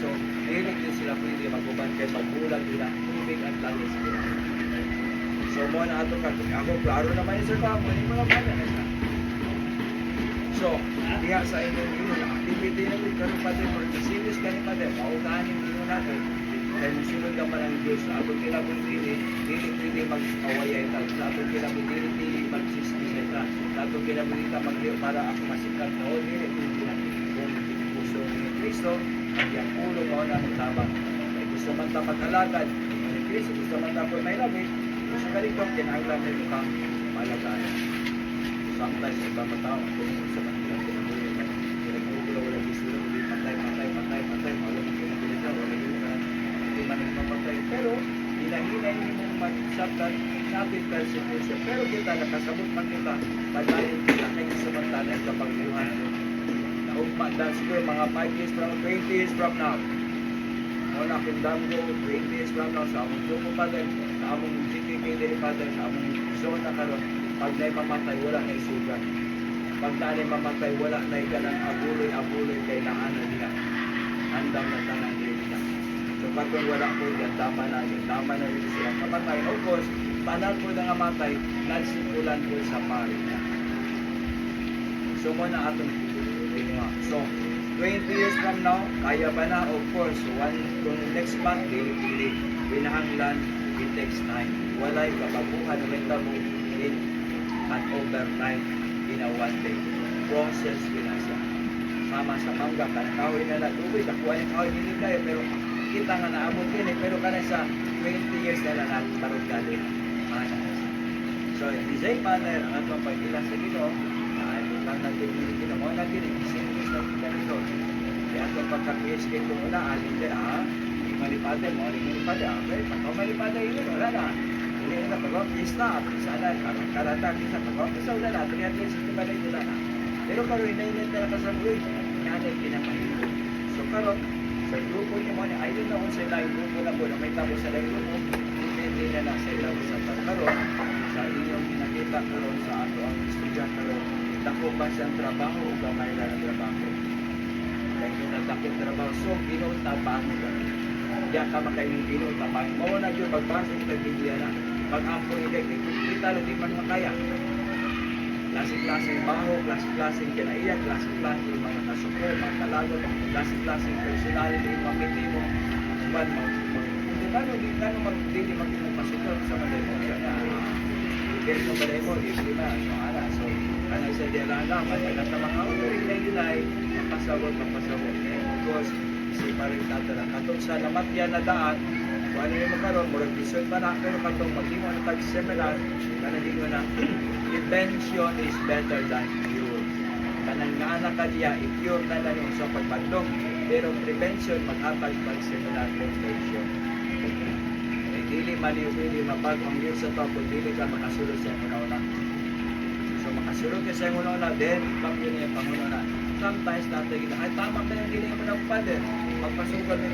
Kristo, dili din sila pwede mag-uban kay pagbulag nila, tubig at langis nila. So mo na ato ako klaro naman yung sir ko, hindi mo na pala na siya. So, diya sa inyong yun, activity na rin karoon pa din, mag-serious ka rin pa din, paunahin din natin. Dahil musulod ka pa ng Diyos, sa atong kilabong dili mag-awayay ta, sa atong kilabong dili mag-sismisa ta, sa atong kilabong dili mag-liw para ako masikat na o dili, kung gusto ni Kristo, ang iyang ulo mo na ng tabang. Kaya gusto man ta pag-alagad, ni Kristo, gusto man ta po may labit, gusto ka rin kong kinahanglan nito kang malagayan. Sometimes, iba matao, kung gusto man nilang kinabuhay, kinabuhay, wala gusto lang, patay, malam ang kinabuhay, wala gusto hindi man mapatay. Pero, hinahinay niyo mong mag-sabtan natin persecution. Pero kita, nakasabot man kita, padayon kita, kaya samantala ang kapagyuhan. Naugma dahil siguro mga 5 years from, 20 years from now. Muna akong damgo, 20 years from now, sa among sumo pa din, sa among GPK din pa din, sa among zona karon. Pag na'y mamatay, wala na'y sugat. Pag na'y mamatay, wala na'y ganang abuloy kay naanan nila. Andam na tanang nila. So pag wala po yan, tama na yun sila kamatay. Of course, tanan po na nga matay, nagsipulan po sa pari niya. So muna atong pinuha. So, 20 years from now, kaya ba na? Of course, kung next month, dili pinahanglan, it takes time. Walay kababuhan, renta mo in an overnight in a one day. Process pinasa. Sama sa mangga, kanakahoy na natubig, nakuha yung kahoy, hindi kayo, pero kita nga naabot din pero kanay sa 20 years na lang parang gali. So, in the same manner, ang atong pag-ilang sa Ginoo, ay lang natin yung Ginoo mo, natin isinigis na kita nito. Kaya atong pagka-PHK ko muna, alin din, hindi malipade mo, alin malipade, okay, pag malipade yun, wala na. Hindi na pag-office na, sana, karata, kisa pag-office, wala na, 3 years, ito ba na ito na. Pero karoon, hindi na talaga sa buhay, yan ay pinapahilo. So, karoon, sa grupo niyo mo, ayun na kung sila yung grupo na po na may tabo sa layo mo, hindi na lang sila sa pagkaroon, sa inyong pinakita karoon sa ato ang estudyant karoon, dako ba siyang trabaho o gamay na ng trabaho? Kaya na dakong trabaho, so pinuntapahan mo lang. Diyan ka makainin pinuntapahan. Mawa na yun, magbasa yung Biblia na, mag-ampo yung kita lang di man makaya. Klaseng-klaseng baho, klaseng-klaseng kinaiyak, klaseng-klaseng mga kasuko, mga kalagot, klaseng-klaseng personality, mamiti mo, man mo. Hindi gano'n magdili magpapasukot sa mademosya na. Kaya sa mademo, hindi ba? So, so, kanay sa diyan lang, matagat na mga ulay, mapasawot. Of course, isipa rin natin ang katong sa namatya na daan, kung ano yung makaroon, murag disod pa na, pero katong mag-imo na tag-seminar, kanagin mo na, prevention is better than cure. Kanang nga anak ka niya, i-cure na lang yung sa pagbandong, pero prevention, mag-atag pag-seminar prevention. Eh, dili maliw-ili, mapag-ang yun sa to, kung dili ka makasulod sa una-una. So, makasulod ka sa una-una, then, ipag yun yung panguna-una. Sometimes, natin, ay, tama pa yung dili mo na pa din. Magpasugod mo